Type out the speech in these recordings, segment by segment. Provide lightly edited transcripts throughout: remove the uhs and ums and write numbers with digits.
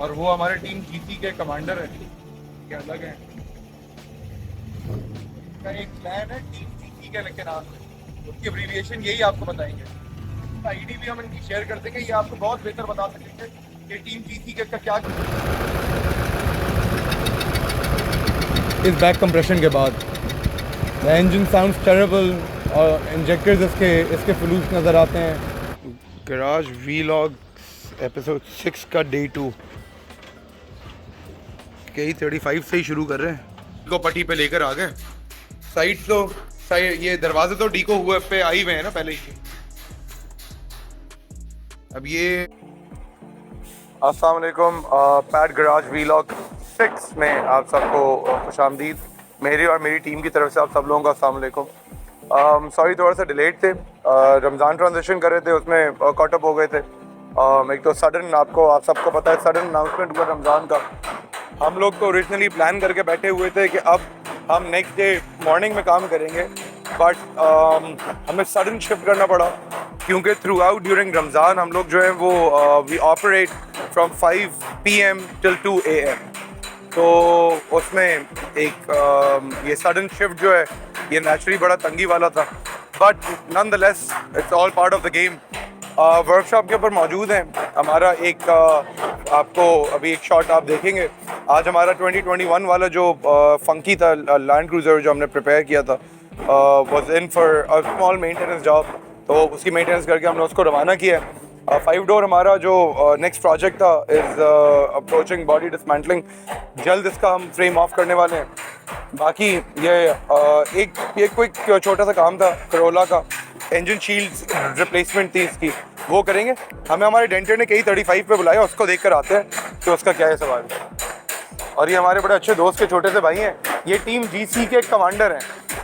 और वो हमारे टीम जीती के कमांडर है। ये अलग है, का एक प्लान है टीम जीती के नाम से, उसकी एब्रीविएशन यही आपको बताएंगे। आईडी भी हम इनकी शेयर कर देंगे, ये आपको बहुत बेहतर बता सकेंगे कि टीम जीती के का क्या। इस बैक कंप्रेशन के बाद द इंजन साउंड्स टेरेबल और इंजेक्टर्स इसके इसके फ्लूस नज़र आते हैं। गराज वीलॉग एपिसोड 6 का डे 2 के 35 से ही शुरू कर रहे हैं। को पट्टी पे लेकर आ गए। साइड ये दरवाजे तो डीको हुए पे आई हुए हैं ना पहले ही। अब ये अस्सलाम वालेकुम, पैड गराज वीलॉग 6 में आप सबको खुशामदीद। मेरी और मेरी टीम की तरफ से आप सब लोगों का अस्सलाम वालेकुम। सॉरी थोड़ा सा डिलेड थे, रमज़ान ट्रांजिशन कर रहे थे, उसमें कॉट अप हो गए थे। एक तो सडन आप सबको पता है सडन अनाउंसमेंट हुआ रमज़ान का। हम लोग तो ओरिजिनली प्लान करके बैठे हुए थे कि अब हम नेक्स्ट डे मॉर्निंग में काम करेंगे, बट हमें सडन शिफ्ट करना पड़ा क्योंकि थ्रू आउट ड्यूरिंग रमज़ान हम लोग जो है वो we operate from 5 PM till 2 AM। तो उसमें एक ये सडन शिफ्ट जो है ये नेचुरली बड़ा तंगी वाला था, but known the less it's all part of the game. Workshop के ऊपर मौजूद हैं हमारा एक आपको अभी एक शॉट आप देखेंगे। आज हमारा 2021 वाला जो फंकी था लैंड क्रूज़र जो हमने प्रिपेयर किया था was in for a small maintenance job, तो उसकी मेंटेनेंस करके हमने उसको रवाना किया है। 5 डोर हमारा जो नेक्स्ट प्रोजेक्ट था इज़ अप्रोचिंग बॉडी डिसमेंटलिंग। जल्द इसका हम फ्रेम ऑफ करने वाले हैं। बाकी ये एक क्विक छोटा सा काम था, करोला का इंजन शील्ड्स रिप्लेसमेंट थी इसकी, वो करेंगे। हमें हमारे डेंटर ने K35 पे बुलाया, उसको देख कर आते हैं कि उसका क्या है सवाल। और ये हमारे बड़े अच्छे दोस्त के छोटे से भाई हैं, ये टीम GC के कमांडर हैं।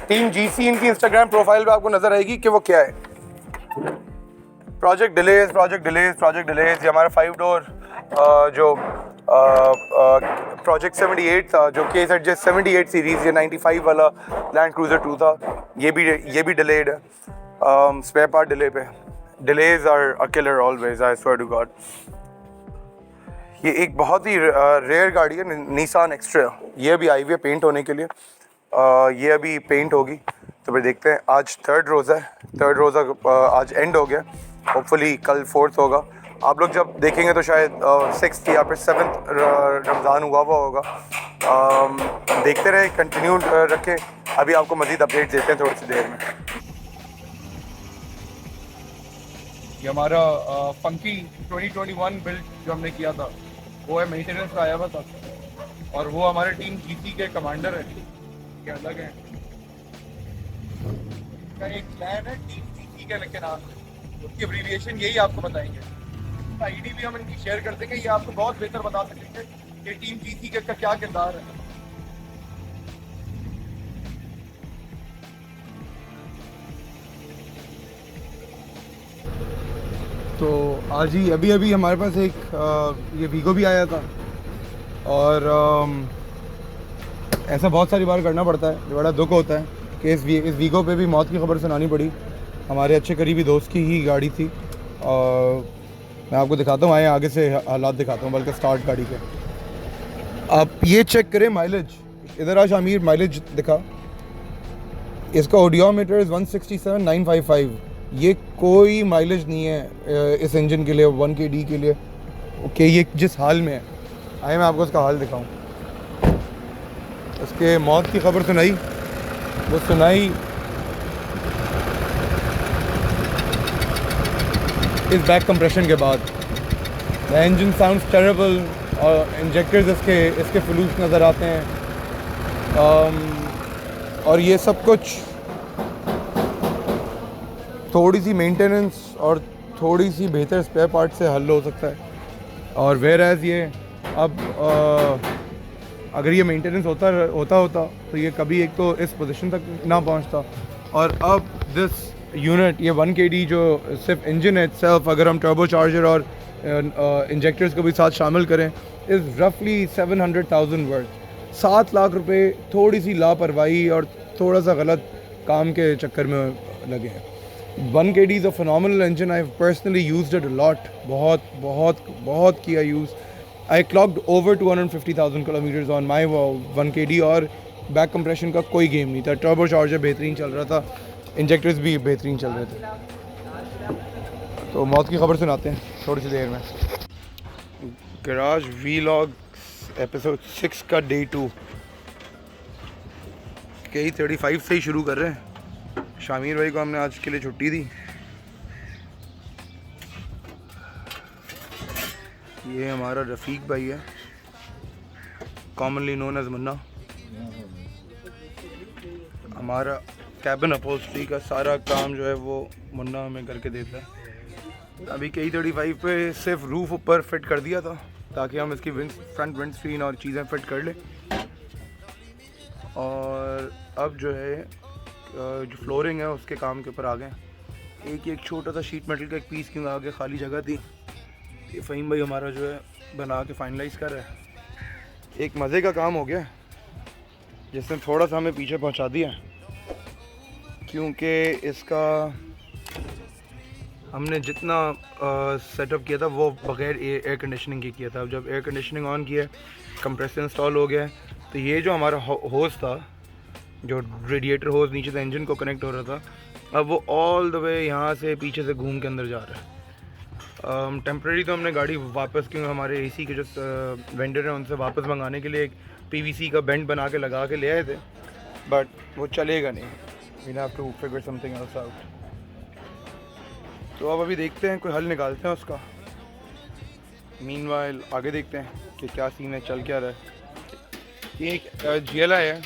टीम GC इनकी इंस्टाग्राम प्रोफाइल पे आपको नजर आएगी कि वो क्या है। Project delays. ये हमारा 5 डोर जो प्रोजेक्ट 78 था, जो KZJ 78 सीरीज़, ये 95 वाला लैंड क्रूज़र 2 था, ये भी डिलेड है। स्पेयर पार्ट डिले पे। Delays are a killer always, I swear to God. ये एक बहुत ही रेयर गाड़ी है, निसान एक्स्ट्रा। ये अभी आई हुई है पेंट होने के लिए। ये अभी पेंट होगी, तो फिर देखते हैं। आज थर्ड रोज़ा आज एंड हो गया, होपफुली कल 4th होगा। आप लोग जब देखेंगे तो शायद 6th या फिर 7th रमज़ान हुआ होगा। देखते रहे, कंटिन्यू रखें। अभी आपको मज़ीद अपडेट देते हैं थोड़ी सी देर में। ये हमारा फंकी 2021 बिल्ड जो हमने किया था वो है मेंटेनेंस का आया हुआ था, और वो हमारे टीम GC के कमांडर है। ये अलग है, का एक प्लान है टीम GC के नाम से, उसकी एब्रीविएशन यही आपको बताएंगे। आईडी भी हम इनकी शेयर कर देंगे, ये आपको बहुत बेहतर बता सकेंगे कि टीम GC के का क्या किरदार है। तो आज ही अभी हमारे पास एक ये वीगो भी आया था, और ऐसा बहुत सारी बार करना पड़ता है, बड़ा दुख होता है कि इस वीगो पे भी मौत की खबर सुनानी पड़ी। हमारे अच्छे करीबी दोस्त की ही गाड़ी थी, और मैं आपको दिखाता हूँ, आए आगे से हालात दिखाता हूँ, बल्कि स्टार्ट गाड़ी के। आप ये चेक करें माइलेज, इधर आज आमिर माइलेज दिखा। इसका ओडियोमीटर इज़ 167,955। ये कोई माइलेज नहीं है इस इंजन के लिए, 1 KD के लिए। ओके, ये जिस हाल में है, आए मैं आपको उसका हाल दिखाऊं। उसके मौत की खबर सुनाई, वो सुनाई इस बैक कंप्रेशन के बाद। द इंजन साउंड्स टेरेबल और इंजेक्टर्स इसके फ्लूस नज़र आते हैं। और ये सब कुछ थोड़ी सी मेंटेनेंस और थोड़ी सी बेहतर स्पेयर पार्ट से हल हो सकता है। और वेयर एज़ ये अब अगर ये मेंटेनेंस होता तो ये कभी एक तो इस पोजीशन तक ना पहुंचता। और अब दिस यूनिट, ये 1 KD जो सिर्फ इंजन है इटसेल्फ, अगर हम टर्बो चार्जर और इंजेक्टर्स को भी साथ शामिल करें, इज़ रफली 700,000 वर्थ। 7 लाख रुपए थोड़ी सी लापरवाही और थोड़ा सा गलत काम के चक्कर में लगे हैं। 1 KD is a phenomenal engine. I've personally used it a lot. बहुत किया use. I clogged over 250,000 kilometres on my 1KD और बैक कंप्रेशन का कोई गेम नहीं था। टर्बो चार्जर बेहतरीन चल रहा था, इंजेक्टर्स भी बेहतरीन चल रहे थे। तो मौत की खबर सुनाते हैं थोड़ी सी देर में। गराज वीलॉग एपिसोड 6 का डे 2 KE35 से ही शुरू कर रहे हैं। शामिर भाई को हमने आज के लिए छुट्टी दी। ये हमारा रफ़ीक भाई है, कॉमनली नोन एज मुन्ना। हमारा कैबिन अपहोल्स्ट्री का सारा काम जो है वो मुन्ना हमें करके देता है। अभी KE35 पे सिर्फ रूफ़ ऊपर फिट कर दिया था ताकि हम इसकी फ्रंट विंड स्क्रीन और चीज़ें फिट कर लें। और अब जो है जो फ्लोरिंग है उसके काम के ऊपर आ गए। एक छोटा सा शीट मेटल का एक पीस क्यों आगे खाली जगह थी, ये फ़हीम भाई हमारा जो है बना के फाइनलाइज़ कर रहा है। एक मज़े का काम हो गया जिसने थोड़ा सा हमें पीछे पहुंचा दिया, क्योंकि इसका हमने जितना सेटअप किया था वो बग़ैर एयर कंडीशनिंग के किया था। अब जब एयर कंडीशनिंग ऑन किया, कंप्रेसर इंस्टॉल हो गया, तो ये जो हमारा होज़ था, जो रेडिएटर होज़ नीचे से इंजन को कनेक्ट हो रहा था, अब वो ऑल द वे यहाँ से पीछे से घूम के अंदर जा रहा है। टेम्प्रेरी तो हमने गाड़ी वापस, क्योंकि हमारे AC के जो वेंडर हैं उनसे वापस मंगाने के लिए एक PVC का बेंड बना के लगा के ले आए थे, बट वो चलेगा नहीं। We have to figure something else out. तो अब अभी देखते हैं, कोई हल निकालते हैं उसका। मीनवाइल आगे देखते हैं कि क्या सीन है, चल क्या रहा है। ये एक GLI है,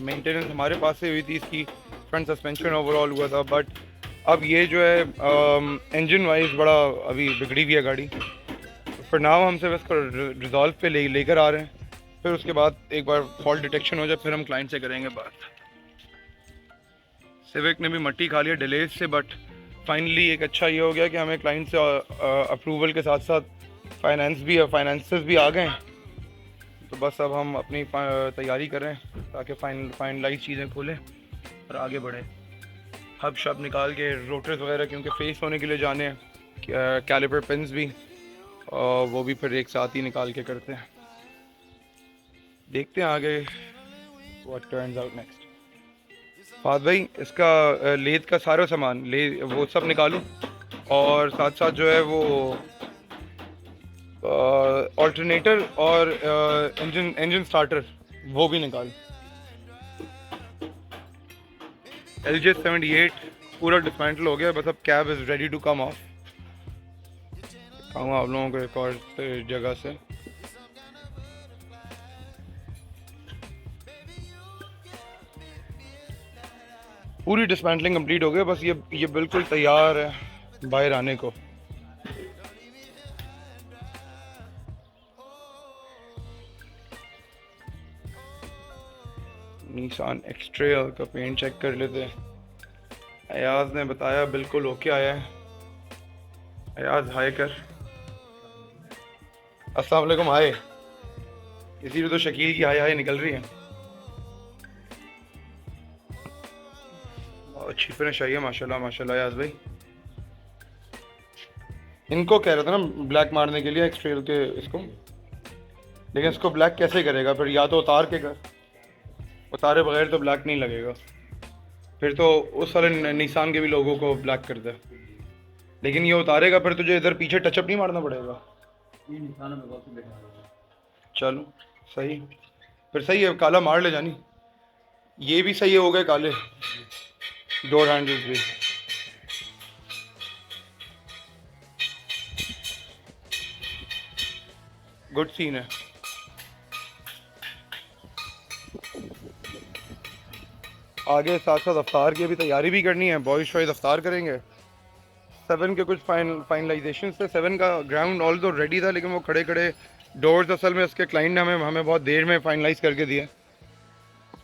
मेंटेनेंस हमारे पास से हुई थी, इसकी फ्रंट सस्पेंशन ओवरऑल हुआ था, बट अब ये जो है इंजन वाइज बड़ा अभी बिगड़ी हुई है गाड़ी। फिर नाउ हम सिर्फ इसको रिजॉल्व पे लेकर आ रहे हैं, फिर उसके बाद एक बार फॉल्ट डिटेक्शन हो जाए फिर हम क्लाइंट से करेंगे बात। सिविक ने भी मट्टी खा लिया डिलेज से, बट फाइनली एक अच्छा ये हो गया कि हमें क्लाइंट से अप्रूवल के साथ साथ फाइनेंसेस भी आ गए हैं। तो बस अब हम अपनी तैयारी करें ताकि फाइनलाइज चीज़ें खोलें और आगे बढ़ें। हब शब निकाल के रोटर्स वगैरह क्योंकि फेस होने के लिए जाने हैं, कैलिपर पिन्स भी, और वो भी फिर एक साथ ही निकाल के करते हैं। देखते हैं आगे what turns out next. Fahd भाई इसका लेद का सारा सामान वो सब निकालो, और साथ साथ जो है वो ऑल्टरनेटर और इंजन स्टार्टर वो भी निकालो। LJ78 पूरा डिसमेंटल हो गया, बस अब cab is ready to come off. आऊँ आप लोगों को एक और जगह से। पूरी डिसमेंटलिंग कंप्लीट हो गया, बस ये बिल्कुल तैयार है बाहर आने को। निसान एक्सट्रेल का पेंट चेक कर लेते हैं। अयाज ने बताया बिल्कुल ओके आया है। अयाज हाय कर। अस्सलाम वालेकुम। हाय। इसीलिए तो शकील की हाय हाय निकल रही है। अच्छी फिनिश आई है माशाल्लाह माशाल्लाह अयाज भाई। इनको कह रहा था ना ब्लैक मारने के लिए एक्सट्रेल के इसको, लेकिन इसको ब्लैक कैसे करेगा फिर? या तो उतार के कर, उतारे बगैर तो ब्लैक नहीं लगेगा। फिर तो उस वाले निसान के भी लोगों को ब्लैक कर दे, लेकिन ये उतारेगा फिर तुझे इधर पीछे टचअप नहीं मारना पड़ेगा। चलो सही, फिर सही है, काला मार ले जानी। ये भी सही हो गए काले डोर हैंडल्स भी। गुड सीन है। आगे साथ साथ अफ्तार की भी तैयारी भी करनी है, बॉयज शॉयज अफ्तार करेंगे। 7 के कुछ फाइनलाइजेशन से 7 का ग्राउंड ऑल तो रेडी था, लेकिन वो खड़े खड़े डोर्स असल में उसके क्लाइंट ने हमें बहुत देर में फाइनलाइज करके दिया।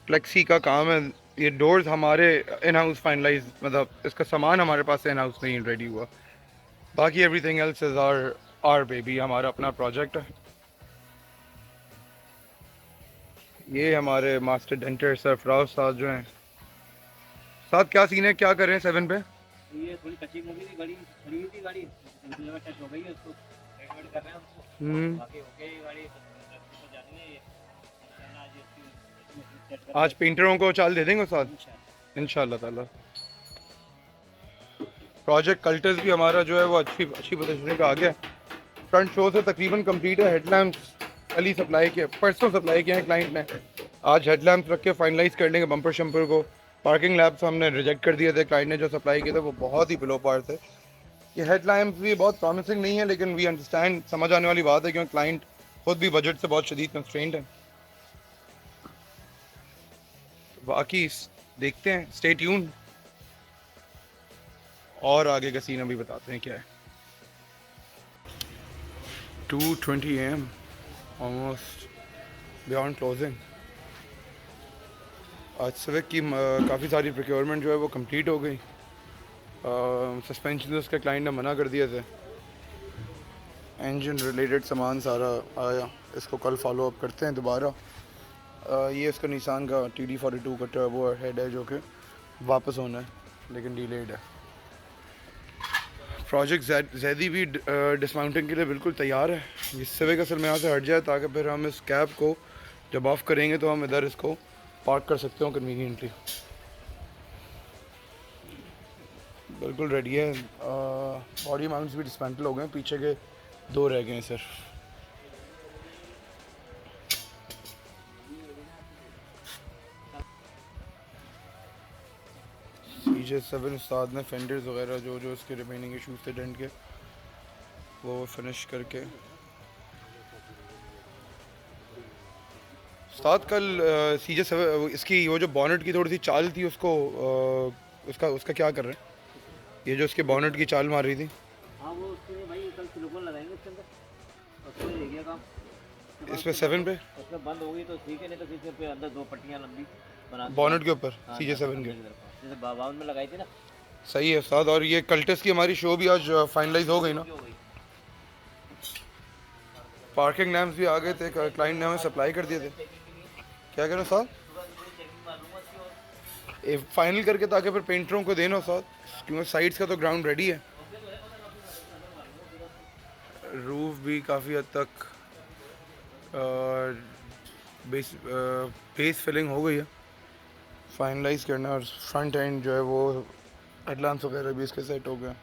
फ्लेक्सी का काम है ये। डोर्स हमारे इन हाउस फाइनलाइज, मतलब इसका सामान हमारे पास से इन हाउस नहीं रेडी हुआ। बाकी everything else is our baby, हमारा अपना प्रोजेक्ट है। ये हमारे मास्टर डेंटर सरफराज साथ जो हैं। साथ क्या सीन है, क्या कर रहे हैं 7 पे? ये थोड़ी कच्ची हो गई थी, गाड़ी खड़ी हुई थी, गाड़ी टच हो गई है उसको आज पेंटरों को चाल दे देंगे उस्ताद इंशाल्लाह ताला। प्रोजेक्ट कल्टस भी हमारा जो है वो अच्छी अच्छी पोजीशन पे आ गया। फ्रंट शो से तकरीबन कंप्लीट है। हेडलैम्प्स कल ही सप्लाई किए, परसों सप्लाई किए हैं क्लाइंट ने। आज हेडलैम्प्स रख के फाइनलाइज कर लेंगे बम्पर शम्पर को। पार्किंग लैम्प्स हमने रिजेक्ट कर दिए थे, क्लाइंट ने जो सप्लाई किए थे वो बहुत ही बिलो पार थे। ये हेडलैम्प्स भी बहुत प्रॉमिसिंग नहीं है, लेकिन वी अंडरस्टैंड, समझ आने वाली बात है, क्योंकि क्लाइंट खुद भी बजट से बहुत शदीद कंस्ट्रेंड है। बाकी देखते हैं, स्टे ट्यून, और आगे का सीन अभी बताते हैं क्या है। 2:20 AM, ऑलमोस्ट बियॉन्ड क्लोजिंग। आज सिविक की काफ़ी सारी प्रोक्योरमेंट जो है वो कंप्लीट हो गई। सस्पेंशन उसके क्लाइंट ने मना कर दिए थे। इंजन रिलेटेड सामान सारा आया, इसको कल फॉलो अप करते हैं दोबारा। ये इसका निसान का TD42 का टर्बो हेड है जो कि वापस होना है, लेकिन डिलेड है। प्रोजेक्ट जैदी भी डिसमाउंटिंग के लिए बिल्कुल तैयार है। ये सिविक असल में यहाँ से हट जाए ताकि फिर हम इस कैब को जब ऑफ करेंगे तो हम इधर इसको पार्क कर सकते हो कन्वीनियंटली। बिल्कुल रेडी है। बॉडी माउंट्स भी डिस्मेंटल हो गए, पीछे के 2 रह गए हैं सिर्फ। CJ7 उस्ताद ने फेंडर्स वगैरह जो जो इसके रिमेनिंग इशूज थे डेंट के, वो फिनिश करके। उस्ताद कल CJ7 इसकी वो जो बॉनेट की थोड़ी सी चाल थी उसको उसका उसका क्या कर रहे हैं? ये जो इसके बॉनेट की चाल मार रही थी, हाँ वो उसके लिए भाई कल सिलिकॉन लगाएंगे उसके अंदर, उसमें ले गया काम। इसमें 7 पे उसमें बंद होगी तो ठीक है, नहीं तो फिर पे अंदर 2 पट्टियाँ लंबी बना बॉनेट के ऊपर CJ7 के। जैसे बावन में लगाई थी ना। सही है उस्ताद। और ये कल्टस की हमारी शो भी आज फाइनलाइज हो गई ना। पार्किंग लैम्प्स भी आ गए थे, क्लाइंट ने हमें सप्लाई कर दिए थे। क्या करें उस्ताद? फाइनल करके ताकि फिर पेंटरों को देना उस्ताद, क्योंकि साइड्स का तो ग्राउंड रेडी है। रूफ भी काफ़ी हद तक बेस फिलिंग हो गई है, फाइनलाइज करना। और फ्रंट एंड जो है वो हेडलैम्प्स वगैरह भी इसके सेट हो गए।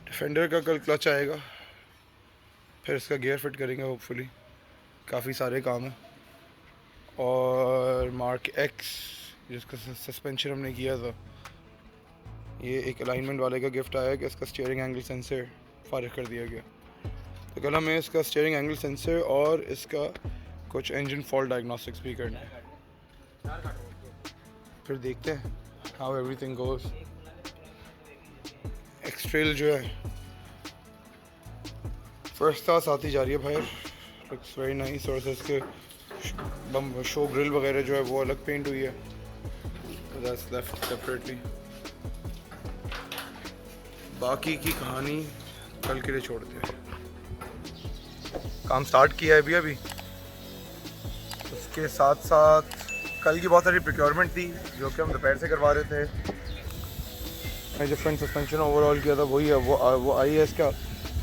डिफेंडर का कल क्लच आएगा, फिर इसका गियर फिट करेंगे होपफुली। काफ़ी सारे काम हैं। और मार्क एक्स जिसका सस्पेंशन हमने किया था, ये एक अलाइनमेंट वाले का गिफ्ट आया कि इसका स्टीयरिंग एंगल सेंसर फारिग कर दिया गया। तो कल हमें इसका स्टीयरिंग एंगल सेंसर और इसका कुछ इंजन फॉल्ट डायग्नोस्टिक्स भी करना है। फिर देखते हैं हाउ एवरीथिंग गोज। एक्सट्रेल जो है फर्स्ट क्लास आती जा रही है बाहर, लुक्स वेरी नाइस। और इसके शो ग्रिल वगैरह जो है वो अलग पेंट हुई है, दैट्स लेफ्ट सेपरेटली। बाकी की कहानी कल के लिए छोड़ते हैं। काम स्टार्ट किया है अभी उसके साथ साथ कल की बहुत सारी प्रोक्योरमेंट थी जो कि हम दोपहर से करवा रहे थे। मैं जो फ्रंट सस्पेंशन ओवरऑल किया था वही है, वो आई है। इसका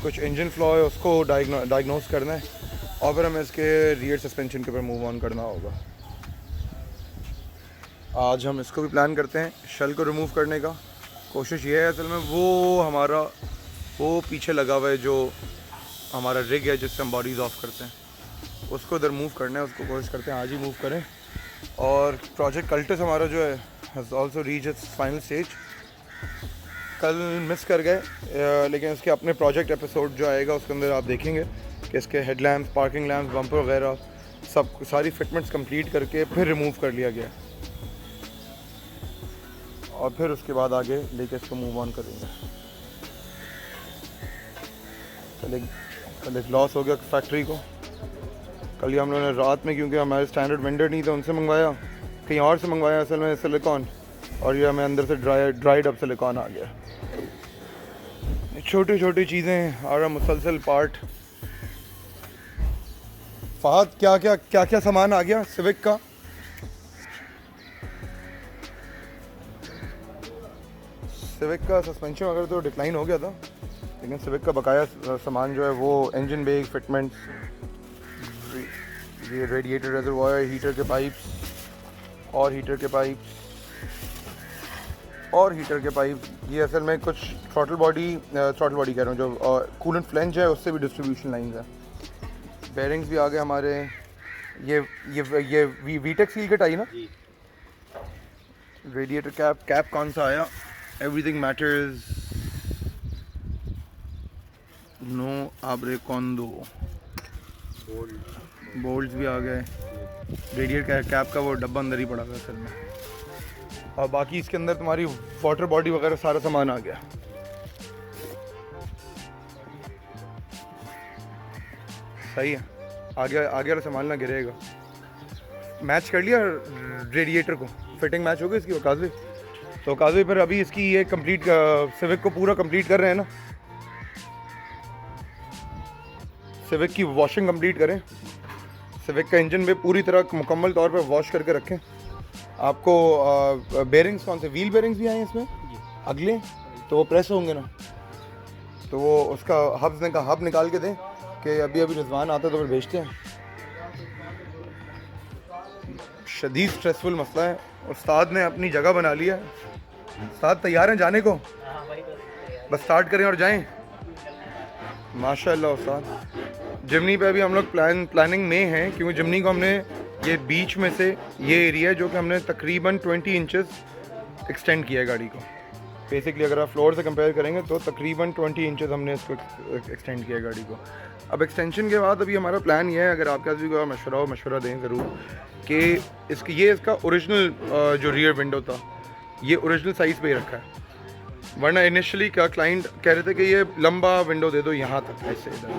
कुछ इंजन फ्लॉ है, उसको डायग्नोस करना है, और फिर हमें इसके रियर सस्पेंशन के ऊपर मूव ऑन करना होगा। आज हम इसको भी प्लान करते हैं, शेल को रिमूव करने का। कोशिश ये है असल में वो पीछे लगा हुआ है जो हमारा रिग है जिससे हम बॉडीज़ ऑफ करते हैं, उसको इधर मूव करना है। उसको कोशिश करते हैं आज ही मूव करें। और प्रोजेक्ट कल्टस हमारा जो है has also reach its final stage. कल मिस कर गए, लेकिन उसके अपने प्रोजेक्ट एपिसोड जो आएगा उसके अंदर आप देखेंगे कि इसके हेडलैम्प्स, पार्किंग लैम्प्स, बम्पर वगैरह सब सारी फिटमेंट्स कंप्लीट करके फिर रिमूव कर लिया गया, और फिर उसके बाद आगे लेके इसको मूव ऑन करेंगे। कल एक लॉस हो गया फैक्ट्री को। कल ही हम लोगों ने रात में, क्योंकि हमारे स्टैंडर्ड वेंडर नहीं था, उनसे मंगवाया, कहीं और से मंगवाया असल में सिलिकॉन, और ये हमें अंदर से ड्राइड अप सिलिकॉन आ गया। छोटी छोटी चीज़ें और मुसलसल पार्ट। फहद क्या सामान आ गया सिविक का? सिविक का सस्पेंशन अगर तो डिक्लाइन हो गया था, लेकिन सिविक का बकाया सामान जो है वो इंजन बेग फिटमेंट्स, ये रेडिएटर रिजर्वायर, हीटर के पाइप्स और हीटर के पाइप्स और हीटर के पाइप, ये असल में कुछ थ्रॉटल बॉडी कह रहा हूँ, जो कूलेंट फ्लेंज है उससे भी डिस्ट्रीब्यूशन लाइंस है। बेयरिंग्स भी आ गए हमारे। ये वीटेक सील किट आई ना। रेडिएटर कैप कौन सा आया, एवरीथिंग मैटर्स, नो आब्रे कॉन्डो, बोल्ट्स भी आ गए। रेडिएटर कैप का वो डब्बा अंदर ही पड़ा था असल में, और बाकी इसके अंदर तुम्हारी वाटर बॉडी वगैरह सारा सामान आ गया। सही है, आगे वाला सामान ना गिरेगा। मैच कर लिया रेडिएटर को, फिटिंग मैच हो गई इसकी वकाज़े। तो वकाज़े पर अभी इसकी ये कंप्लीट सिविक को पूरा कंप्लीट कर रहे हैं ना, सिविक की वॉशिंग कंप्लीट करें, सिविक का इंजन में पूरी तरह मुकम्मल तौर पर वॉश करके रखें। आपको बेयरिंग्स कौन से, व्हील बेयरिंग्स भी आए हैं इसमें अगले, तो वो प्रेस होंगे ना, तो वो उसका हब निकाल के दें कि अभी रिजवान आता है तो फिर भेजते हैं। शदीद स्ट्रेसफुल मसला है। उस्ताद ने अपनी जगह बना लिया। उस्ताद तैयार हैं जाने को? हाँ भाई बस स्टार्ट करें और जाएं। माशाल्लाह उस्ताद। जिमनी पे अभी हम लोग प्लानिंग में हैं, क्योंकि जिमनी को हमने ये बीच में से ये एरिया है जो कि हमने तकरीबन 20 इंचेस एक्सटेंड किया है गाड़ी को। बेसिकली अगर आप फ्लोर से कंपेयर करेंगे तो तकरीबन 20 इंचेस हमने इसको एक्सटेंड किया है गाड़ी को। अब एक्सटेंशन के बाद अभी हमारा प्लान ये है, अगर आपके पास भी कोई मशवरा दें ज़रूर, कि इसका ओरिजिनल जो रियर विंडो था ये ओरिजिनल साइज़ पे ही रखा है। वरना इनिशियली क्या क्लाइंट कह रहे थे कि ये लंबा विंडो दे दो यहाँ तक ऐसे इधर,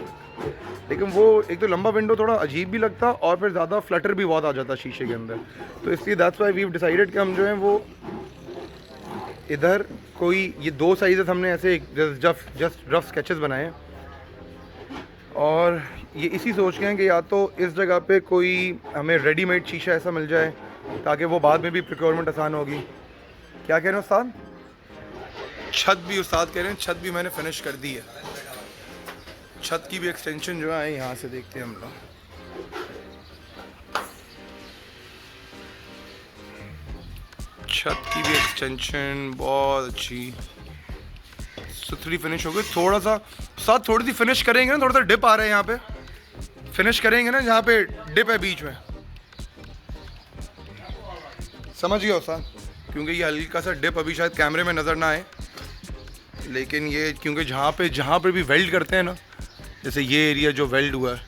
लेकिन वो एक तो लंबा विंडो थोड़ा अजीब भी लगता और फिर ज़्यादा फ्लटर भी बहुत आ जाता शीशे के अंदर। तो इसलिए that's why we have decided कि हम जो है वो इधर कोई ये 2 साइज़ हमने ऐसे जस्ट रफ स्केचेस बनाए हैं, और ये इसी सोच के हैं कि या तो इस जगह पे कोई हमें रेडीमेड शीशा ऐसा मिल जाए ताकि वो बाद में भी प्रोक्योरमेंट आसान होगी। क्या कह रहे हैं उस्ताद? छत भी उस्ताद कह रहे हैं, छत भी मैंने फिनिश कर दी है। छत की भी एक्सटेंशन जो है यहाँ से देखते हैं हम लोग। छत की भी एक्सटेंशन बहुत अच्छी सुथरी फिनिश हो गई। थोड़ा सा साथ थोड़ी सी फिनिश करेंगे ना, थोड़ा सा डिप आ रहा है यहाँ पे, फिनिश करेंगे ना जहाँ पे डिप है बीच में, समझ गया साथ, क्योंकि ये हल्का सा डिप अभी शायद कैमरे में नज़र ना आए, लेकिन ये क्योंकि जहाँ पे भी वेल्ड करते हैं ना, जैसे ये एरिया जो वेल्ड हुआ है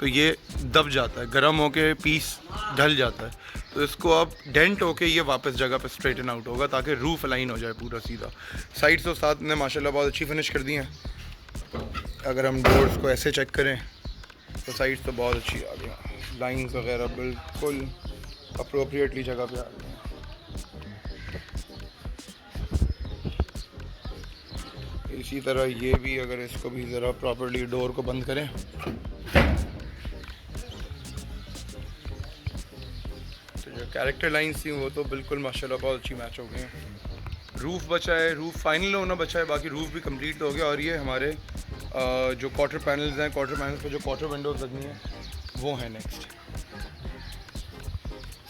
तो ये दब जाता है, गर्म होके पीस ढल जाता है, तो इसको अब डेंट होके ये वापस जगह पे स्ट्रेटन आउट होगा ताकि रूफ अलाइन हो जाए पूरा सीधा। साइड्स तो साथ ने माशाल्लाह बहुत अच्छी फिनिश कर दी हैं। अगर हम डोर्स को ऐसे चेक करें तो साइड्स तो बहुत अच्छी आ गई, लाइंस वगैरह बिल्कुल अप्रोप्रिएटली जगह पे आ गई हैं। इसी तरह ये भी, अगर इसको भी ज़रा प्रॉपर्ली डोर को बंद करें, तो जो कैरेक्टर लाइंस थी वो तो बिल्कुल माशाल्लाह बहुत अच्छी मैच हो गई हैं। रूफ़ बचा है, रूफ़ फाइनल होना बचा है, बाकी रूफ़ भी कंप्लीट हो गया। और ये हमारे जो क्वार्टर पैनल्स हैं, क्वार्टर पैनल्स पे जो क्वार्टर विंडोज़ लगनी है वो है नेक्स्ट।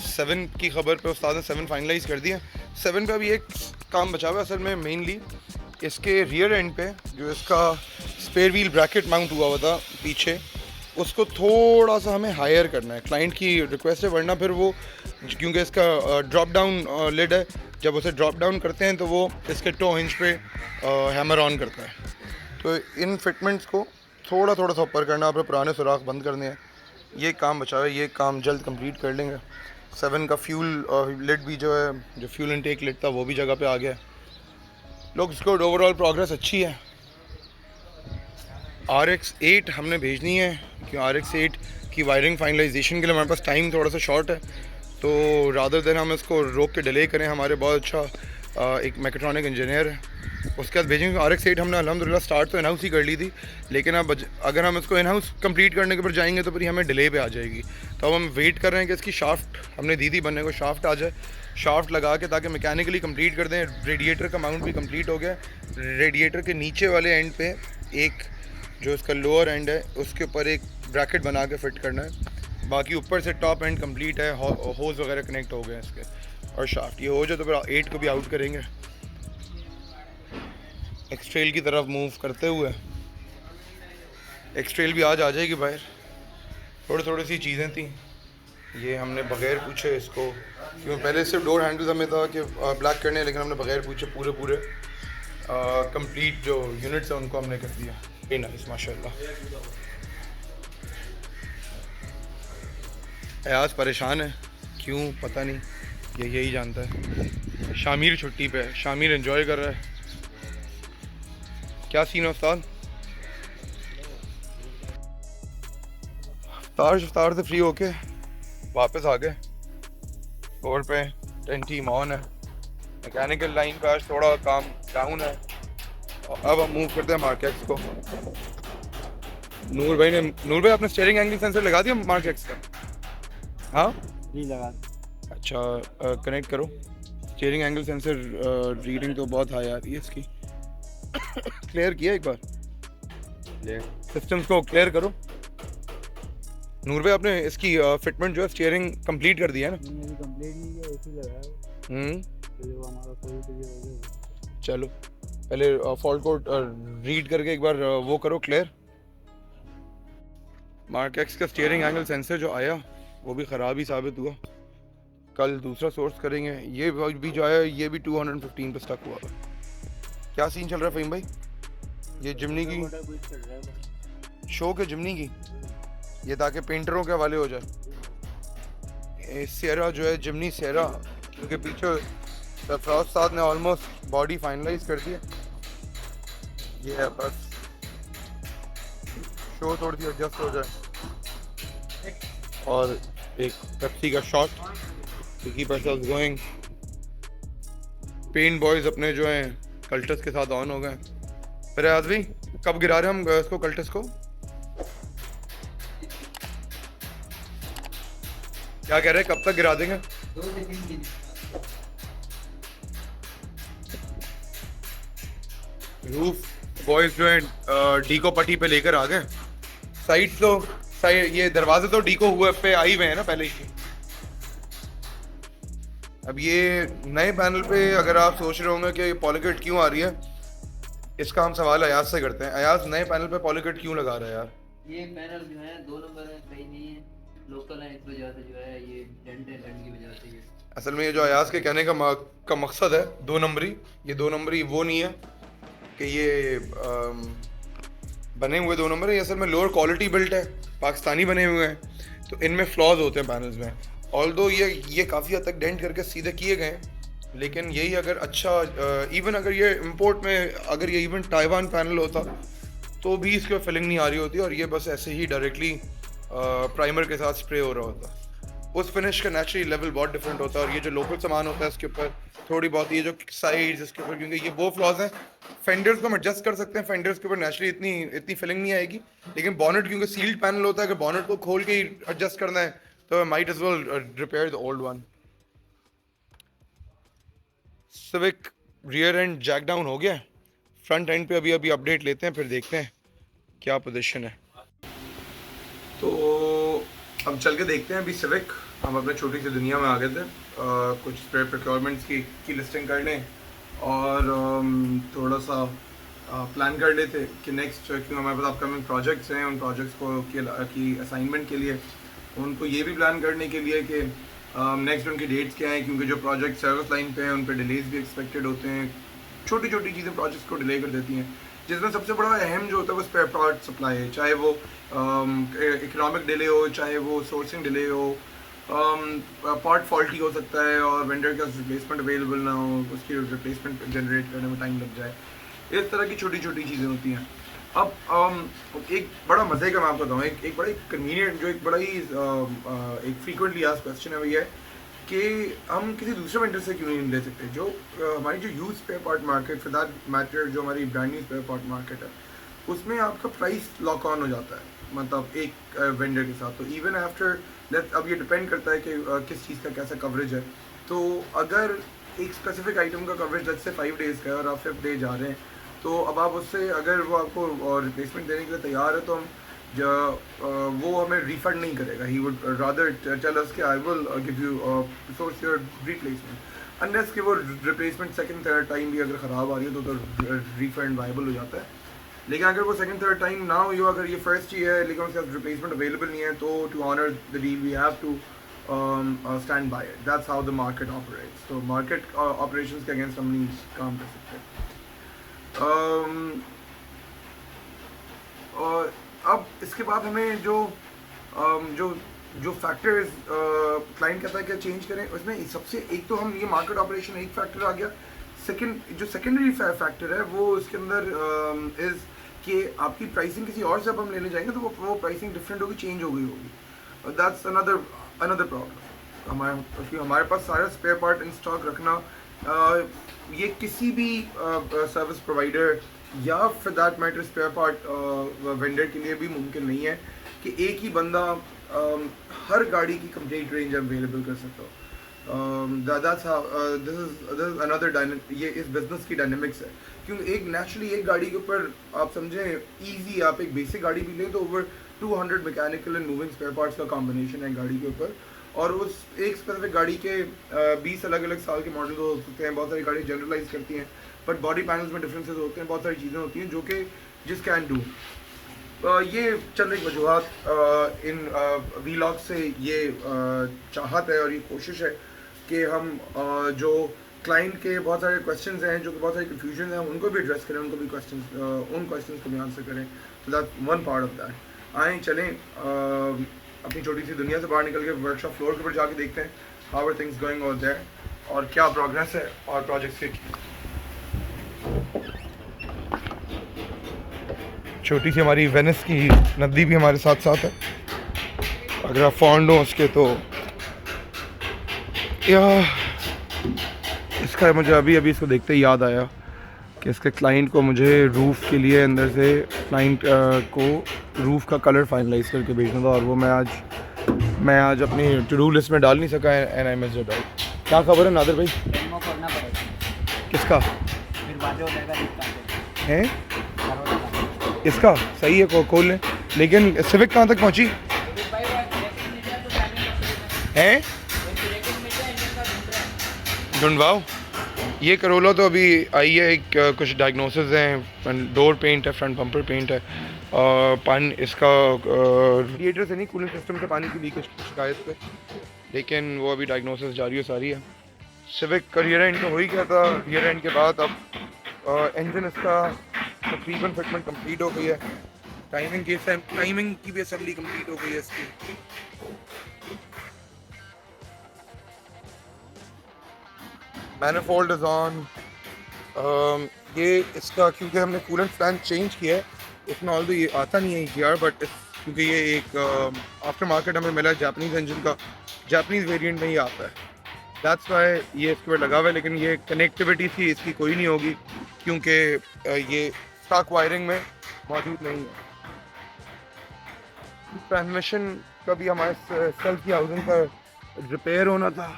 7 की खबर पे उस्ताद ने 7 फाइनलाइज़ कर दिया। 7 पे अभी एक काम बचा हुआ है असल में, मेनली इसके रियर एंड पे जो इसका स्पेयर व्हील ब्रैकेट माउंट हुआ था पीछे, उसको थोड़ा सा हमें हायर करना है। क्लाइंट की रिक्वेस्ट है, वरना फिर वो क्योंकि इसका ड्रॉप डाउन लिड है, जब उसे ड्रॉप डाउन करते हैं तो वो इसके टो हिंज पे हैमर ऑन करता है। तो इन फिटमेंट्स को थोड़ा सा ऊपर करना, अपने पुराने सुराख बंद करने हैं। ये काम बचा है, ये काम जल्द कंप्लीट कर लेंगे। 7 का फ्यूल लिड भी जो है, जो फ्यूल इनटेक लिड था वो भी जगह पे आ गया। लोग इसको ओवरऑल प्रोग्रेस अच्छी है। RX8 हमने भेजनी है, क्योंकि RX8 की वायरिंग फाइनलाइजेशन के लिए हमारे पास टाइम थोड़ा सा शॉर्ट है, तो रादर देन हम इसको रोक के डिले करें। हमारे बहुत अच्छा एक मैकेट्रॉनिक इंजीनियर है, उसके बाद भेजेंगे। RX8 हमने अल्हम्दुलिल्लाह स्टार्ट तो इन हाउस ही कर ली थी, लेकिन अब अगर हम इसको इन हाउस कंप्लीट करने के ऊपर जाएंगे तो फिर हमें डिले पे आ जाएगी। तो अब हम वेट कर रहे हैं कि इसकी शाफ्ट हमने दी थी बनने को, शाफ्ट आ जाए, शाफ्ट लगा के ताकि मैकेनिकली कंप्लीट कर दें। रेडिएटर का माउंट भी कंप्लीट हो गया। रेडिएटर के नीचे वाले एंड पे एक जो इसका लोअर एंड है उसके ऊपर एक ब्रैकेट बना के फिट करना है। बाकी ऊपर से टॉप एंड कंप्लीट है, होज वगैरह कनेक्ट हो गए हैं इसके और शाफ्ट ये हो जाए तो फिर 8 को भी आउट करेंगे एक्सट्रेल की तरफ मूव करते हुए। एक्सट्रेल भी आज आ जाएगी बाहर। थोड़ी सी चीज़ें थी ये हमने बगैर पूछे इसको, क्यों पहले सिर्फ डोर हैंडल्स हमें था कि ब्लैक करने हैं, लेकिन हमने बगैर पूछे पूरे कंप्लीट जो यूनिट्स हैं उनको हमने कर दिया। वेरी नाइस माशाल्लाह। अयाज परेशान है क्यों पता नहीं, ये यही जानता है। शामिर छुट्टी पे है, शामिर एंजॉय कर रहा है। क्या सीन है उस्ताद? इफ्तार से फ्री होके वापस आ गए फ्लोर पे। 10 टीम ऑन है, मैकेनिकल लाइन का आज थोड़ा काम डाउन है और अब हम मूव करते हैं मार्केट्स को। नूर भाई आपने स्टीयरिंग एंगल सेंसर लगा दिया मार्केट्स का? हाँ नहीं लगा। अच्छा कनेक्ट करो। स्टीयरिंग एंगल सेंसर रीडिंग तो बहुत हाई आ रही है इसकी। क्लियर किया एक बार सिस्टम्स को क्लियर करो। नूर भाई आपने इसकी फिटमेंट जो है स्टीयरिंग कंप्लीट कर दिया है ना? नहीं कंप्लीट नहीं किया, ऐसे ही लगाया जो हमारा कोई तो ये हो गया। चलो पहले फॉल्ट कोड रीड करके एक बार वो करो क्लियर। मार्केक्स का स्टीयरिंग एंगल सेंसर जो आया वो भी ख़राब ही साबित हुआ। कल दूसरा सोर्स करेंगे। ये भी जो आया ये भी 215 पे स्टक हुआ। क्या सीन चल रहा है फ़हीम भाई? ये जिमनी की शो के जिमनी की ये ताकि पेंटरों के हवाले हो जाए। सेरा जो है जिमनी सेरा, क्योंकि पीछे सरफराज साहब ने ऑलमोस्ट बॉडी फाइनलाइज कर दी है। ये है बस शो थोड़ी सी एडजस्ट हो जाए। और एक पेप्सी का shot to keep ourselves going. Paint boys अपने जो हैं कल्टस के साथ ऑन हो गए। फिर आज भी कब गिरा रहे हम इसको कल्टस को? क्या कह रहे हैं कब तक गिरा देंगे? 2 सेकंड की रूफ बॉयज जो है डी को पट्टी पे लेकर आ गए। साइड तो ये दरवाजे तो डी को हुए पे आई हुए हैं ना पहले ही। अब ये नए पैनल पे अगर आप सोच रहे होंगे कि पॉलीकट क्यों आ रही है, इसका हम सवाल अयाज से करते हैं। अयाज नए पैनल पे पॉलीकट क्यों लगा रहा है यार? ये पैनल जो है 2 नंबर है, सही नहीं है, लोकल है, इस वजह से जो है ये डेंट है, डेंट की वजह से ये असल में ये जो अयाज के कहने का मकसद है 2 नंबरी, ये 2 नंबरी वो नहीं है कि ये बने हुए 2 नंबर है। ये असल में लोअर क्वालिटी बिल्ट है, पाकिस्तानी बने हुए हैं, तो इनमें फ्लॉज होते हैं पैनल्स में। ऑल्दो ये काफ़ी हद तक डेंट करके सीधे किए गए हैं, लेकिन यही अगर अच्छा इवन अगर ये इंपोर्ट में अगर ये इवन ताइवान पैनल होता तो भी इसके फिलिंग नहीं आ रही होती और ये बस ऐसे ही डायरेक्टली प्राइमर के साथ स्प्रे हो रहा होता। उस फिनिश का नेचुरली लेवल बहुत डिफरेंट होता है। और ये जो लोकल सामान होता है इसके ऊपर थोड़ी बहुत ये जो साइड्स इसके ऊपर, क्योंकि ये वो फ्लॉज हैं। फेंडर्स को हम एडजस्ट कर सकते हैं, फेंडर्स के ऊपर नेचुरली इतनी फिलिंग नहीं आएगी, लेकिन बॉनेट क्योंकि सील्ड पैनल होता है, अगर बॉनेट को खोल के ही एडजस्ट करना है तो might as well repair the old one. Civic rear end jack down हो गया, फ्रंट एंड पे अभी अपडेट लेते हैं, फिर देखते हैं क्या पोजीशन है। तो अब चल के देखते हैं। अभी सिविक हम अपने छोटी सी दुनिया में आ गए थे, कुछ स्पेयर प्रोक्योरमेंट्स की लिस्टिंग कर लें और थोड़ा सा प्लान कर लेते कि नेक्स्ट क्योंकि हमारे पास अपकमिंग प्रोजेक्ट्स हैं, उन प्रोजेक्ट्स को की असाइनमेंट के लिए उनको ये भी प्लान करने के लिए कि नेक्स्ट उनकी डेट्स क्या हैं, क्योंकि जो प्रोजेक्ट सर्विस लाइन पे हैं उन पर डिलेज भी एक्सपेक्टेड होते हैं। छोटी छोटी चीज़ें प्रोजेक्ट्स को डिले कर देती हैं, जिसमें सबसे बड़ा अहम जो होता है वो स्पेयर पार्ट सप्लाई है, चाहे वो इकोनॉमिक डिले हो, चाहे वो सोर्सिंग डिले हो, पार्ट फॉल्टी हो सकता है और वेंडर का रिप्लेसमेंट अवेलेबल ना हो, उसकी रिप्लेसमेंट जनरेट करने में टाइम लग जाए। इस तरह की छोटी छोटी चीज़ें होती हैं। अब एक बड़ा मज़े का मैं आपको बताऊँ, एक बड़ा कन्वीनियंट जो एक बड़ा ही एक फ्रीक्वेंटली आस्क्ड क्वेश्चन है वो ये है कि हम किसी दूसरे वेंडर से क्यों नहीं ले सकते। जो हमारी जो use spare part market for that matter, जो हमारी brand new spare part market है, उसमें आपका प्राइस लॉक ऑन हो जाता है, मतलब एक वेंडर के साथ। तो इवन आफ्टर लेट, अब ये डिपेंड करता है कि किस चीज़ का कैसा कवरेज है। तो अगर एक स्पेसिफिक आइटम का कवरेज जैसे 5 डेज़ का है और आप 5th डे जा रहे हैं तो अब आप उससे अगर वो आपको रिप्लेसमेंट देने के लिए तैयार है तो वो हमें रिफंड नहीं करेगा. He would rather tell us कि I will give you source your replacement, unless कि वो रिप्लेसमेंट सेकंड थर्ड टाइम भी अगर ख़राब आ रही है तो रिफंड वाइबल हो जाता है. लेकिन अगर वो सेकंड थर्ड टाइम ना हुई हो, अगर ये फर्स्ट ही है लेकिन उसके पास रिप्लेसमेंट अवेलेबल नहीं है, तो to honour the deal we have to stand by it. That's how the market operates. So market operations के against हम नहीं काम कर सकते. और अब इसके बाद हमें जो फैक्टर्स क्लाइंट कहता है कि चेंज करें, उसमें सबसे एक तो हम ये मार्केट ऑपरेशन एक फैक्टर आ गया. सेकंड जो सेकेंडरी फैक्टर है वो इसके अंदर इज़ कि आपकी प्राइसिंग किसी और से अब हम लेने जाएंगे तो वो प्राइसिंग डिफरेंट होगी, चेंज हो गई होगी. That's another problem. हमारे पास सारा स्पेयर पार्ट इन स्टॉक रखना ये किसी भी सर्विस प्रोवाइडर या फिर that matter spare part vendor के लिए भी मुमकिन नहीं है कि एक ही बंदा हर गाड़ी की कंप्लीट रेंज अवेलेबल कर सकता हो. That's how this is another ये इस बिजनेस की डायनेमिक्स है. क्योंकि एक नेचुरली एक गाड़ी के ऊपर आप समझें इजी, आप एक बेसिक गाड़ी भी लें तो over 200 mechanical and moving spare parts का कॉम्बिनेशन है गाड़ी के ऊपर. और उस एक स्पेसिफिक गाड़ी के 20 अलग अलग साल के मॉडल हो सकते हैं. बहुत सारी गाड़ी जनरलाइज करती हैं बट बॉडी पैनल्स में डिफरेंसेस होते हैं, बहुत सारी चीज़ें होती हैं जो कि जिस कैन डू. ये चंद एक वजूहत इन वीलॉग से ये चाहत है और ये कोशिश है कि हम जो क्लाइंट के बहुत सारे क्वेश्चंस हैं, जो कि बहुत सारे कन्फ्यूजन हैं, उनको भी एड्रेस करें, उनको भी उन क्वेश्चंस को भी आंसर करें. तो that one part of that. आएँ चलें अपनी छोटी सी दुनिया से बाहर निकल के वर्कशॉप फ्लोर के ऊपर जाके देखते हैं how are things going over there और क्या प्रोग्रेस है और प्रोजेक्ट्स के. छोटी सी हमारी वेनिस की नदी भी हमारे साथ साथ है. अगर आप फॉन्ड हो उसके तो या इसका मुझे अभी इसको देखते ही याद आया कि इसके क्लाइंट को मुझे रूफ़ के लिए अंदर से क्लाइंट को रूफ़ का कलर फाइनलाइज करके भेजना था और वो मैं आज अपनी टू डू लिस्ट में डाल नहीं सका and I missed it out. क्या खबर है नादिर भाई? करना पड़ेगा किसका फिर बातें हो जाएगा है? इसका सही है, खोल लें. लेकिन सिविक कहाँ तक पहुँची है? ढूंढवाओ. ये करोला तो अभी आई है. एक कुछ डायग्नोसिस हैं, डोर पेंट है, फ्रंट बम्पर पेंट है, पानी इसका रेडिएटर से नहीं कूलिंग सिस्टम से पानी की लीकेज की शिकायत पे, लेकिन वो अभी डायग्नोसिस जारी है सारी है. सिविक का रियर एंड तो हो ही गया था. रियर एंड के बाद अब इंजन इसका तकरीबन फिटमेंट कंप्लीट हो गई है. टाइमिंग की भी असेंबली कंप्लीट हो गई है इसकी. Manifold is on. ये इसका क्योंकि हमने कूलेंट फैन चेंज किया है, इसमें ऑल ये आता नहीं है यार, बट क्योंकि ये एक आफ्टर मार्केट हमें मिला जापानीज़ इंजन का, जापानीज़ वेरिएंट में ही आता है. दैट्स वाई ये इसके ऊपर लगा हुआ है. लेकिन ये कनेक्टिविटी थी इसकी कोई नहीं होगी क्योंकि ये स्टॉक वायरिंग में मौजूद नहीं है. ट्रांसमिशन का भी हमारे सेल की हाउसिंग का रिपेयर होना था.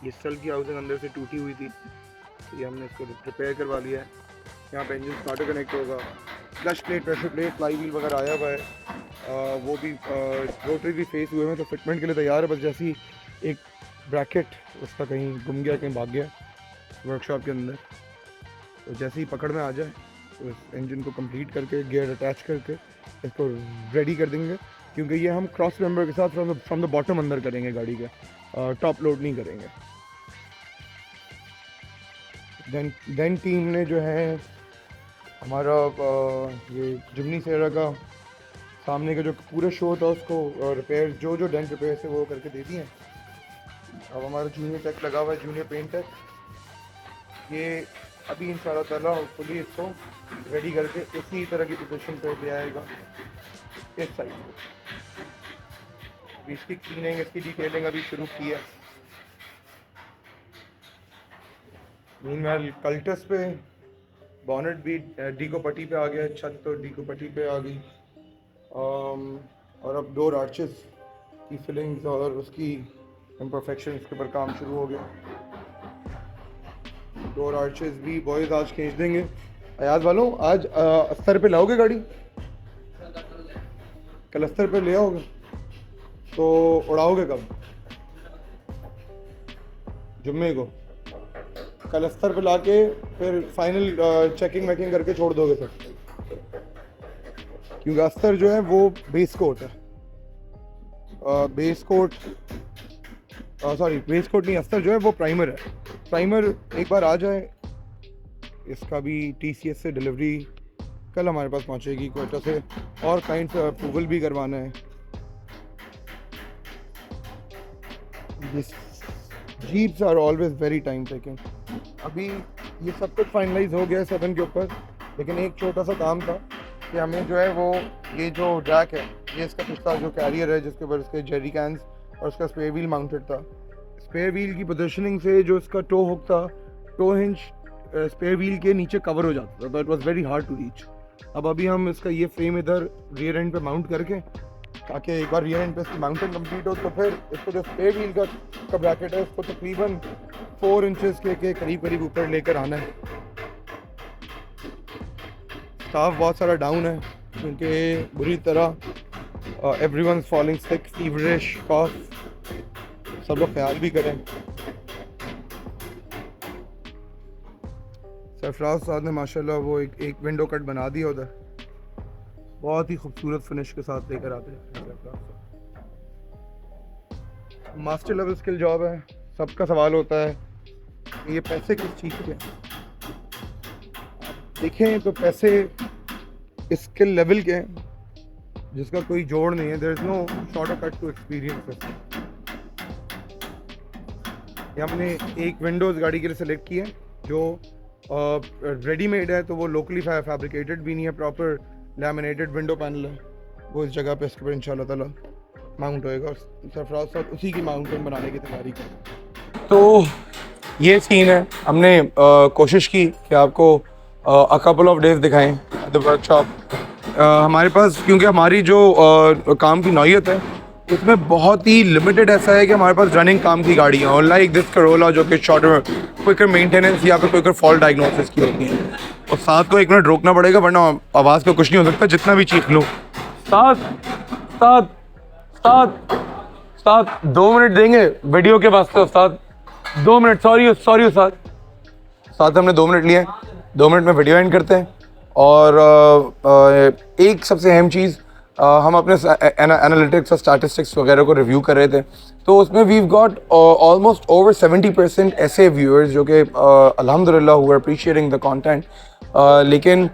ये सेल की हाउसिंग अंदर से टूटी हुई थी, तो ये हमने इसको रिपेयर करवा लिया है. यहाँ पे इंजन स्टार्टर कनेक्ट होगा, clutch plate, pressure plate, fly wheel वगैरह आया हुआ है. वो भी रोटरी भी फेस हुए हैं तो फिटमेंट के लिए तैयार है. बस जैसी एक ब्रैकेट उसका कहीं गुम गया, कहीं भाग गया वर्कशॉप के अंदर, तो जैसे ही पकड़ में आ जाए तो इस इंजन को कंप्लीट करके गियर अटैच करके इसको रेडी कर देंगे. क्योंकि ये हम क्रॉस मेंबर के साथ फ्रॉम द बॉटम अंदर करेंगे गाड़ी के, टॉप लोड नहीं करेंगे. देन टीम ने जो है हमारा ये जिमनी सेरा का सामने का जो पूरा शो था उसको रिपेयर, जो डेंट रिपेयर से वो करके दे दिए. अब हमारा जूनियर टेक लगा हुआ है, जूनियर पेंट टेक. ये अभी इंशाल्लाह ताला होपफुली इसको रेडी करके इसी तरह की पोजीशन पे ले आएगा इस साइड पे. इसकी क्लीनिंग, इसकी डिटेलिंग अभी शुरू की है. मीनवाइल कल्टस पे बॉनेट भी डीको पट्टी पे आ गया, छत तो डीको पट्टी पे आ गई. और अब डोर आर्चेस की फिलिंग्स और उसकी इम्परफेक्शन इसके ऊपर काम शुरू हो गया. डोर आर्चेस भी बॉयज़ आज खींच देंगे. अयाज वालों, आज अस्तर पे लाओगे गाड़ी? कल अस्तर पे ले आओगे तो उड़ाओगे कब? जुम्मे को? कल अस्तर पे लाके फिर फाइनल चेकिंग वेकिंग करके छोड़ दोगे सर? क्योंकि अस्तर जो है वो बेस कोट है, base coat sorry base coat नहीं, अस्तर जो है वो प्राइमर है। प्राइमर एक बार आ जाए, इसका भी TCS से डिलीवरी कल हमारे पास पहुंचेगी कोयटा से, और काइंड से अप्रूवल भी करवाना है। Jeeps are always very time taking. अभी ये सब कुछ फाइनलाइज हो गया है 7 के ऊपर, लेकिन एक छोटा सा काम था कि हमें जो है वो ये जो जैक है, ये इसका पिछला जो कैरियर है जिसके ऊपर इसके जेरी कैंस और उसका स्पेयर व्हील माउंटेड था। स्पेयर व्हील की पोजीशनिंग से जो इसका टो हुक था, टो हिंज स्पेयर व्हील के नीचे कवर हो जाता था, तो it was very hard to reach. अब अभी हम इसका ये फ्रेम इधर रियर एंड पे माउंट करके, ताकि एक बार रियर एंड पे इसकी माउंटिंग कंप्लीट हो तो फिर इसको जो स्पेयर व्हील का ब्रैकेट है उसको तकरीबन 4 इंचेस के करीब ऊपर लेकर आना है। स्टाफ बहुत सारा डाउन है क्योंकि बुरी तरह एवरीवन फॉलिंग सिक, फीवरिश, कॉफ, सब लोग ख्याल भी करें। सरफराज साहब ने माशाल्लाह वो एक विंडो कट बना दिया उधर, बहुत ही खूबसूरत फिनिश के साथ लेकर आते हैं। मास्टर लेवल स्किल जॉब है। सबका सवाल होता है ये पैसे किस चीज़ के हैं? देखें तो पैसे इस स्किल लेवल के हैं जिसका कोई जोड़ नहीं है। There is no shortcut to experience. ये हमने एक विंडोज़ गाड़ी के लिए सेलेक्ट की है जो रेडीमेड है, तो वो लोकली फैब्रिकेटेड भी नहीं है, प्रॉपर लैमिनेटेड विंडो पैनल है। वो इस जगह पे इसके ऊपर इंशाल्लाह ताला माउंट होएगा और सरफराज साहब उसी की माउंटिंग बनाने की तैयारी कर। तो ये सीन है, हमने कोशिश की कि आपको अ कपल ऑफ डेज दिखाएं द वर्कशॉप। हमारे पास क्योंकि हमारी जो काम की नौयत है उसमें बहुत ही लिमिटेड ऐसा है कि हमारे पास रनिंग काम की गाड़ियाँ और लाइक दिस करोला जो कि शॉर्टर क्विकर मेंटेनेंस या फिर क्विकर फॉल्ट डायग्नोसिस की होती हैं। और साथ को 1 मिनट रोकना पड़ेगा वरना आवाज़ का कुछ नहीं हो सकता, जितना भी चीख लो। साथ साथ साथ साथ 2 मिनट देंगे वीडियो के वास्ते उस्ताद, 2 मिनट। सॉरी उस्ताद, साथ हमने 2 मिनट लिए हैं, 2 मिनट में वीडियो एंड करते हैं। और एक सबसे अहम चीज़, हम अपने एनालिटिक्स और स्टैटिस्टिक्स वगैरह को रिव्यू कर रहे थे, तो उसमें वीव गॉट ऑलमोस्ट ओवर 70% ऐसे व्यूअर्स जो कि अल्हम्दुलिल्लाह who are appreciating the content, लेकिन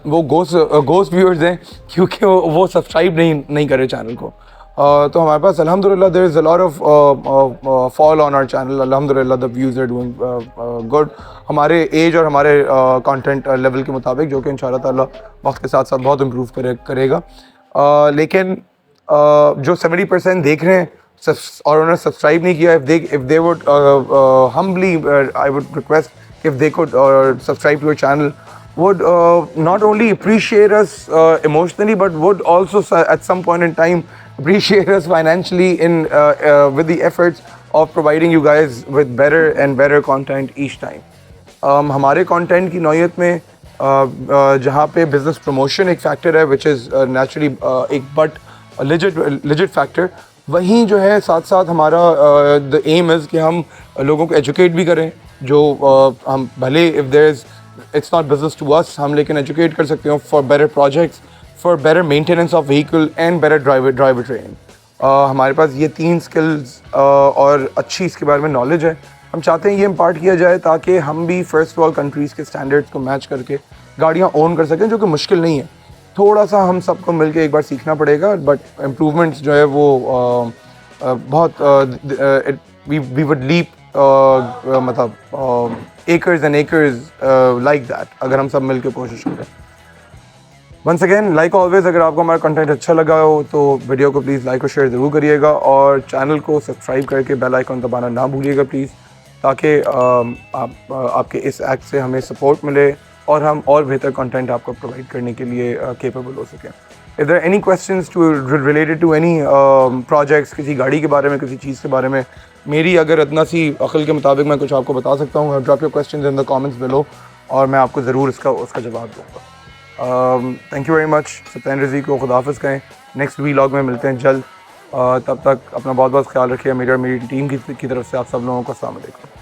वो गोस्ट व्यूअर्स हैं क्योंकि वो सब्सक्राइब नहीं करे चैनल को। तो हमारे पास अल्हम्दुलिल्लाह there is a lot of fall on our channel. अल्हम्दुलिल्लाह the views are doing good हमारे एज और हमारे कंटेंट लेवल के मुताबिक, जो कि इंशाअल्लाह ताला वक्त के साथ साथ बहुत इम्प्रूव करेगा। लेकिन जो 70% देख रहे हैं और उन्होंने सब्सक्राइब नहीं किया, if they would humbly I would request if they could subscribe to our channel, would not only appreciate us emotionally but would also at some point in time appreciate us financially in with the efforts of providing you guys with better and better content each time. हमारे content की नौयत में जहाँ पे business promotion एक factor है which is naturally एक but legit factor, वहीं जो है साथ साथ हमारा द एम इज़ कि हम लोगों को एजुकेट भी करें। जो हम भले if there is it's not business to us, हम लेकिन एजुकेट कर सकते हो for better projects, for better maintenance of vehicle and better driver training. हमारे पास ये 3 स्किल्स और अच्छी इसके बारे में नॉलेज है। हम चाहते हैं ये इम्पार्ट किया जाए ताकि हम भी फर्स्ट वर्ल्ड कंट्रीज़ के स्टैंडर्ड्स को मैच करके गाड़ियाँ ओन कर सकें, जो कि मुश्किल नहीं है। थोड़ा सा हम सबको मिलके एक बार सीखना पड़ेगा, बट इम्प्रूवमेंट्स जो है वो बहुत वी वुड लीप मतलब acres and acres like that अगर हम सब मिलके कोशिश करें। वंस अगेन लाइक ऑलवेज, अगर आपको हमारा कंटेंट अच्छा लगा हो तो वीडियो को प्लीज़ लाइक और शेयर ज़रूर करिएगा और चैनल को सब्सक्राइब करके बेल आइकन दबाना ना भूलिएगा प्लीज़, ताकि आपके इस एक्ट से हमें सपोर्ट मिले और हम और बेहतर कंटेंट आपको प्रोवाइड करने के लिए केपेबल हो सकें। If there any questions to related to any projects, किसी गाड़ी के बारे में, किसी चीज़ के बारे में, मेरी अगर इतना सी अक्ल के मुताबिक मैं कुछ आपको बता सकता हूँ, drop your questions in the comments below और मैं आपको ज़रूर उसका जवाब दूँगा। Thank you very much. Satyendra रज़ी को खुदाफिज़ कहें। नेक्स्ट वीलॉग में मिलते हैं जल्द। तब तक अपना बहुत बहुत ख्याल रखिए। मेरी और मेरी टीम की तरफ से आप सब लोगों को अस्सलाम वालेकुम।